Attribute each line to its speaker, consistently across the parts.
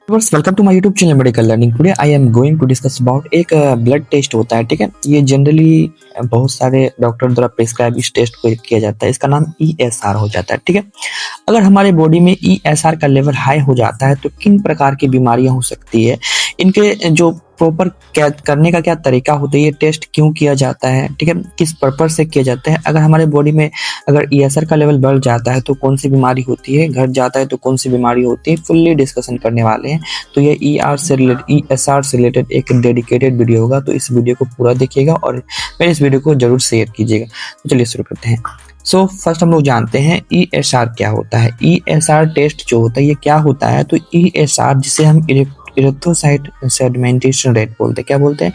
Speaker 1: Welcome to my YouTube channel medical learning. Today I am going to discuss about एक blood test होता है, ठीक है। ये जनरली बहुत सारे डॉक्टर द्वारा प्रिस्क्राइब इस टेस्ट को किया जाता है। इसका नाम ESR हो जाता है, ठीक है। अगर हमारे बॉडी में ESR का लेवल हाई हो जाता है तो किन प्रकार की बीमारियां हो सकती है, इनके जो प्रॉपर करने का क्या तरीका होता है, ये टेस्ट क्यों किया जाता है, ठीक है, किस पर्पज से किया जाता है, अगर हमारे बॉडी में अगर ESR का लेवल बढ़ जाता है तो कौन सी बीमारी होती है, घट जाता है तो कौन सी बीमारी होती है, फुल्ली डिस्कशन करने वाले हैं। तो ये ESR से रिलेटेड एक डेडिकेटेड वीडियो होगा, तो इस वीडियो को पूरा देखिएगा और मेरे इस वीडियो को जरूर शेयर कीजिएगा। तो चलिए शुरू करते हैं। फर्स्ट हम लोग जानते हैं ESR क्या होता है। ESR टेस्ट जो होता है ये क्या होता है, तो ESR जिसे हम इरिथ्रोसाइट सेडिमेंटेशन रेट बोलते हैं। क्या बोलते हैं?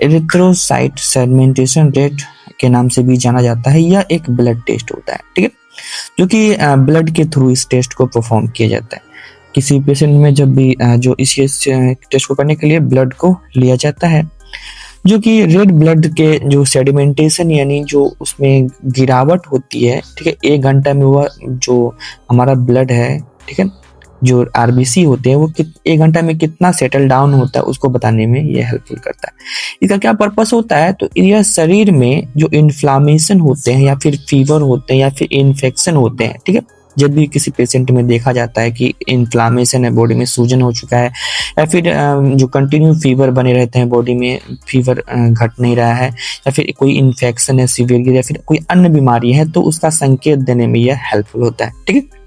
Speaker 1: इरिथ्रोसाइट सेडिमेंटेशन रेट के नाम से भी जाना जाता है। यह एक ब्लड टेस्ट होता है, ठीक है, जो कि ब्लड के थ्रू इस टेस्ट को परफॉर्म किया जाता है। किसी पेशेंट में जब भी जो इस टेस्ट को करने के लिए ब्लड को लिया जाता है, जो कि रेड ब्लड के जो सेडिमेंटेशन यानी जो उसमें गिरावट होती है, ठीक है, 1 घंटा में वह जो हमारा ब्लड है, ठीक है, जो RBC होते हैं वो 1 घंटा में कितना सेटल डाउन होता है उसको बताने में ये हेल्पफुल करता है। इसका क्या पर्पस होता है, तो यह शरीर में जो इन्फ्लामेशन होते हैं या फिर फीवर होते हैं या फिर इन्फेक्शन होते हैं, ठीक है, जब भी किसी पेशेंट में देखा जाता है कि इन्फ्लामेशन है, बॉडी में सूजन हो चुका है, या फिर जो कंटिन्यू फीवर बने रहते हैं, बॉडी में फीवर घट नहीं रहा है, या फिर कोई इन्फेक्शन है सीवियर या फिर कोई अन्य बीमारी है, तो उसका संकेत देने में यह हेल्पफुल होता है, ठीक है।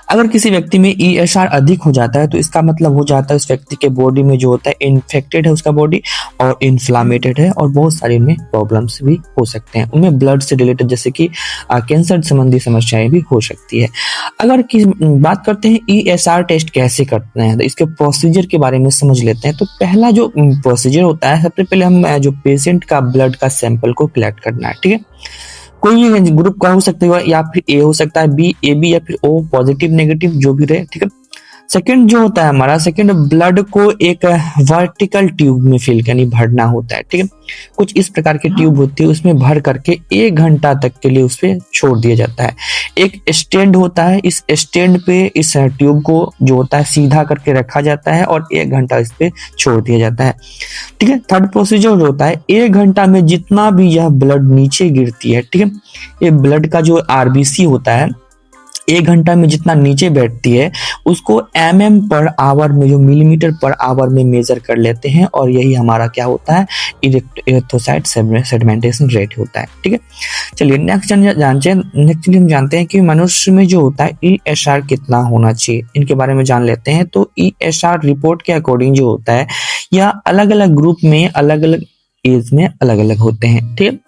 Speaker 1: अगर किसी व्यक्ति में ESR अधिक हो जाता है तो इसका मतलब हो जाता है उस व्यक्ति के बॉडी में जो होता है इन्फेक्टेड है उसका बॉडी और इन्फ्लामेटेड है, और बहुत सारी उनमें प्रॉब्लम्स भी हो सकते हैं। उनमें ब्लड से रिलेटेड जैसे कि कैंसर संबंधी समस्याएं भी हो सकती है। अगर बात करते हैं ESR टेस्ट कैसे करते हैं, तो इसके प्रोसीजर के बारे में समझ लेते हैं। तो पहला जो प्रोसीजर होता है, सबसे पहले हम जो पेशेंट का ब्लड का सैंपल को कलेक्ट करना है, ठीक है। कोई भी ग्रुप का हो सकता है, या फिर A हो सकता है, B, AB या फिर O, पॉजिटिव नेगेटिव जो भी रहे, ठीक है। सेकंड जो होता है हमारा, सेकंड ब्लड को एक वर्टिकल ट्यूब में फिल यानी भरना होता है, ठीक है। कुछ इस प्रकार की ट्यूब होती है, उसमें भर करके 1 घंटा तक के लिए उस पर छोड़ दिया जाता है। एक स्टैंड होता है, इस स्टैंड पे इस ट्यूब को जो होता है सीधा करके रखा जाता है और 1 घंटा इस पे छोड़ दिया जाता है, ठीक है। थर्ड प्रोसीजर जो होता है, 1 घंटा में जितना भी यह ब्लड नीचे गिरती है, ठीक है, ये ब्लड का जो RBC होता है 1 घंटा में जितना नीचे बैठती है उसको mm/आवर में, जो मिलीमीटर पर आवर में मेजर कर लेते हैं, और यही हमारा क्या होता है, इरिथ्रोसाइट सेडिमेंटेशन रेट होता है, ठीक है। चलिए नेक्स्ट हम जानते हैं कि मनुष्य में जो होता है ESR कितना होना चाहिए, इनके बारे में जान लेते हैं। तो ESR रिपोर्ट के अकॉर्डिंग जो होता है यह अलग अलग ग्रुप में अलग अलग एज में अलग अलग होते हैं, ठीक है।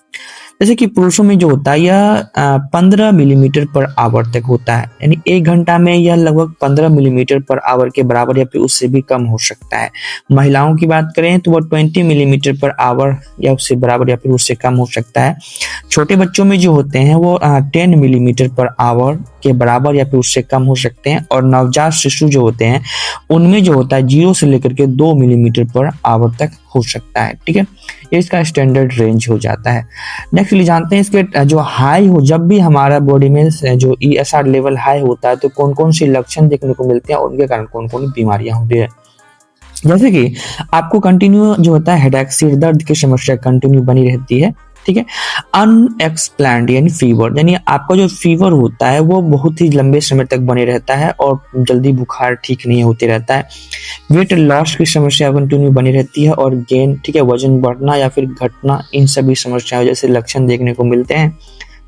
Speaker 1: जैसे कि पुरुषों में जो होता है यह 15 मिलीमीटर पर आवर तक होता है, यानी 1 घंटा में यह लगभग 15 मिलीमीटर पर आवर के बराबर या फिर उससे भी कम हो सकता है। महिलाओं की बात करें तो वह 20 मिलीमीटर पर आवर या उससे बराबर या फिर उससे कम हो सकता है। छोटे बच्चों में जो होते हैं वो 10 मिलीमीटर पर आवर के बराबर या फिर उससे कम हो सकते हैं, और नवजात शिशु जो होते हैं उनमें जो होता है 0 से लेकर के 2 मिलीमीटर पर आवर तक हो सकता है, ठीक है। ये इसका स्टैंडर्ड रेंज हो जाता है। नेक्स्ट जानते हैं इसके जो हाई हो, जब भी हमारा बॉडी में जो ESR लेवल हाई होता है तो कौन कौन से लक्षण देखने को मिलते हैं और उनके कारण कौन कौन बीमारियां होती है। जैसे कि आपको कंटिन्यू जो होता है हेडेक, सिर दर्द की समस्या कंटिन्यू बनी रहती है, ठीक है। अनएक्सप्लेन्ड यानी फीवर, यानी आपका जो फीवर होता है वो बहुत ही लंबे समय तक बने रहता है और जल्दी बुखार ठीक नहीं होते रहता है। वेट लॉस की समस्या कंटिन्यू बनी रहती है, और गेन, ठीक है, वजन बढ़ना या फिर घटना, इन सभी समस्याओं जैसे लक्षण देखने को मिलते हैं।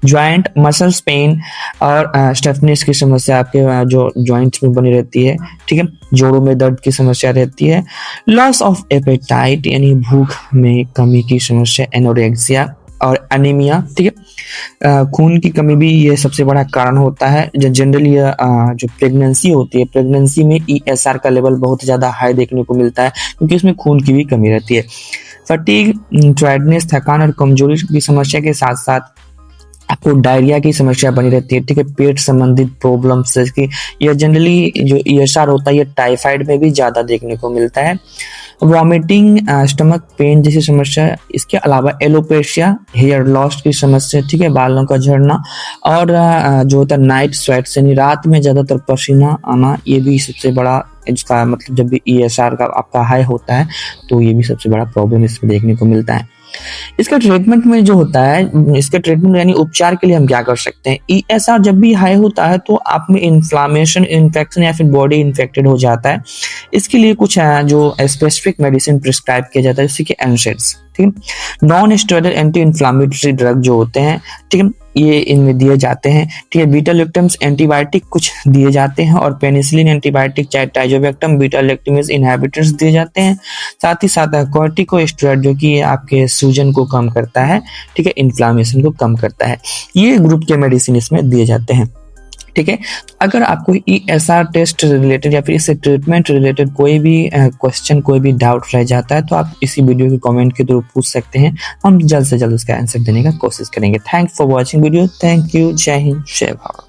Speaker 1: ज्वाइंट मसल्स पेन और स्टिफनेस की समस्या आपके जो जॉइंट्स में बनी रहती है, ठीक है। जोड़ों में दर्द की समस्या रहती है। लॉस ऑफ एपेटाइट यानी भूख में कमी की समस्या, एनोरेक्सिया और एनीमिया, ठीक है। खून की कमी भी ये सबसे बड़ा कारण होता है। जनरली जो प्रेगनेंसी होती है, प्रेगनेंसी में ESR का लेवल बहुत ज़्यादा हाई देखने को मिलता है क्योंकि इसमें खून की भी कमी रहती है। फटीग, टायर्डनेस, थकान और कमजोरी की समस्या के साथ साथ आपको डायरिया की समस्या बनी रहती है, ठीक है। पेट संबंधित प्रॉब्लम्स, जैसे यह जनरली जो ESR होता है ये टाइफाइड में भी ज़्यादा देखने को मिलता है। वॉमिटिंग, स्टमक पेन जैसी समस्या, इसके अलावा एलोपेशिया, हेयर लॉस की समस्या, ठीक है, बालों का झड़ना, और जो होता है नाइट स्वेट्स यानी रात में ज़्यादातर पसीना आना, ये भी सबसे बड़ा जिसका मतलब जब भी ESR का आपका हाई होता है तो ये भी सबसे बड़ा प्रॉब्लम इसमें देखने को मिलता है। इसका ट्रीटमेंट में जो होता है, इसके ट्रीटमेंट यानी उपचार के लिए हम क्या कर सकते हैं, ESR जब भी हाई होता है तो आप में इन्फ्लामेशन, इन्फेक्शन या फिर बॉडी इन्फेक्टेड हो जाता है। इसके लिए कुछ जो स्पेसिफिक मेडिसिन प्रिस्क्राइब किया जाता है, जैसे कि NSAIDs, ठीक है, non steroidal anti inflammatory drug जो होते हैं, ठीक है, ये इनमें दिए जाते हैं, ठीक है। बीटा-लैक्टम्स एंटीबायोटिक कुछ दिए जाते हैं और पेनिसिलिन एंटीबायोटिक, चाहे टाइजोबैक्टम, बीटा-लैक्टमेज इनहिबिटर्स दिए जाते हैं। साथ ही साथ कॉर्टिकोस्टेरॉइड जो कि आपके सूजन को कम करता है, ठीक है, इन्फ्लामेशन को कम करता है। ये ग्रुप के मेडिसिन इसमें दिए जाते हैं, ठीक है। अगर आपको ESR टेस्ट रिलेटेड या फिर इससे ट्रीटमेंट रिलेटेड कोई भी क्वेश्चन, कोई भी डाउट रह जाता है तो आप इसी वीडियो के कमेंट के थ्रू पूछ सकते हैं, हम जल्द से जल्द उसका आंसर देने का कोशिश करेंगे। Thanks for watching video. Thank you. जय हिंद, जय भारत।